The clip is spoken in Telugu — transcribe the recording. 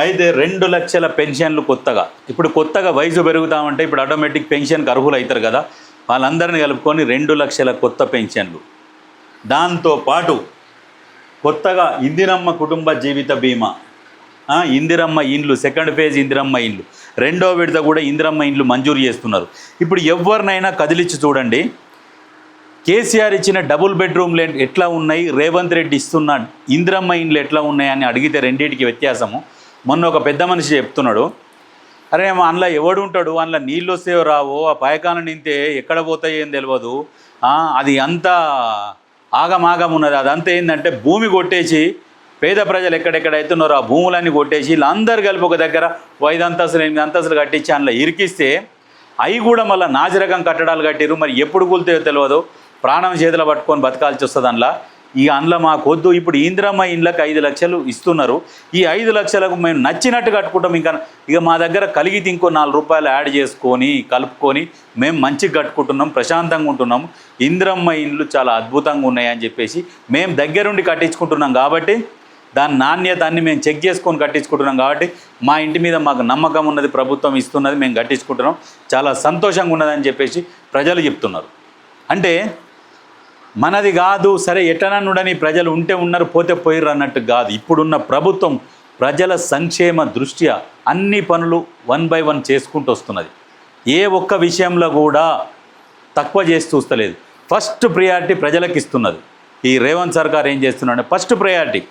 అయితే 2 లక్షల పెన్షన్లు కొత్తగా వయసు పెరుగుతామంటే ఇప్పుడు ఆటోమేటిక్ పెన్షన్కి అర్హులు అవుతారు కదా, వాళ్ళందరినీ కలుపుకొని 2 లక్షల కొత్త పెన్షన్లు. దాంతోపాటు కొత్తగా ఇందిరమ్మ కుటుంబ జీవిత బీమా, ఇందిరమ్మ ఇండ్లు, సెకండ్ ఫేజ్ ఇందిరమ్మ ఇండ్లు, రెండో విడత కూడా ఇందిరమ్మ ఇండ్లు మంజూరు చేస్తున్నారు. ఇప్పుడు ఎవరినైనా కదిలిచ్చి చూడండి, కేసీఆర్ ఇచ్చిన డబుల్ బెడ్రూమ్లు ఎట్లా ఉన్నాయి, రేవంత్ రెడ్డి ఇస్తున్న ఇందిరమ్మ ఇండ్లు ఎట్లా ఉన్నాయని అడిగితే రెండింటికి వ్యత్యాసము. మొన్న ఒక పెద్ద మనిషి చెప్తున్నాడు, అరే అందులో ఎవడు ఉంటాడు, అందులో నీళ్ళు వస్తేవో రావో, ఆ పాయకాన నింతే ఎక్కడ పోతాయో ఏం తెలియదు, అది అంతా ఆగమాగం ఉన్నది. అదంతా ఏంటంటే భూమి కొట్టేసి పేద ప్రజలు ఎక్కడెక్కడైతున్నారో ఆ భూములన్నీ కొట్టేసి వీళ్ళందరూ కలిపి ఒక దగ్గర 5 అంతస్తులు 8 అంతస్తులు కట్టించి అందులో ఇరికిస్తే అవి కూడా మళ్ళీ నాజరకం కట్టడాలు కట్టిరు. మరి ఎప్పుడు కూలుతాయో తెలియదు, ప్రాణం చేతులు పట్టుకొని బతకాల్సి వస్తుంది అందులో. అందులో మాకొద్దు. ఇప్పుడు ఇందిరమ్మ ఇండ్లకు 5 లక్షలు ఇస్తున్నారు. ఈ 5 లక్షలకు మేము నచ్చినట్టు కట్టుకుంటాం. ఇక మా దగ్గర కలిగితే ఇంకో 4 రూపాయలు యాడ్ చేసుకొని కలుపుకొని మేము మంచిగా కట్టుకుంటున్నాం, ప్రశాంతంగా ఉంటున్నాం. ఇందిరమ్మ ఇండ్లు చాలా అద్భుతంగా ఉన్నాయని చెప్పేసి మేము దగ్గరుండి కట్టించుకుంటున్నాం కాబట్టి, దాని నాణ్యత అన్ని మేము చెక్ చేసుకొని కట్టించుకుంటున్నాం కాబట్టి మా ఇంటి మీద మాకు నమ్మకం ఉన్నది, ప్రభుత్వం ఇస్తున్నది, మేము కట్టించుకుంటున్నాం, చాలా సంతోషంగా ఉన్నదని చెప్పేసి ప్రజలు చెప్తున్నారు. అంటే మనది కాదు, సరే ఎటననుడని ప్రజలు ఉంటే ఉన్నారు, పోతే పోయిర్రు అన్నట్టు కాదు. ఇప్పుడున్న ప్రభుత్వం ప్రజల సంక్షేమ దృష్ట్యా అన్ని పనులు 1 by 1 చేసుకుంటూ వస్తున్నది. ఏ ఒక్క విషయంలో కూడా తక్కువ చేసి చూస్తలేదు. ఫస్ట్ ప్రయారిటీ ప్రజలకు ఇస్తున్నది. ఈ రేవంత్ సర్కార్ ఏం చేస్తున్నాడంటే ఫస్ట్ ప్రయారిటీ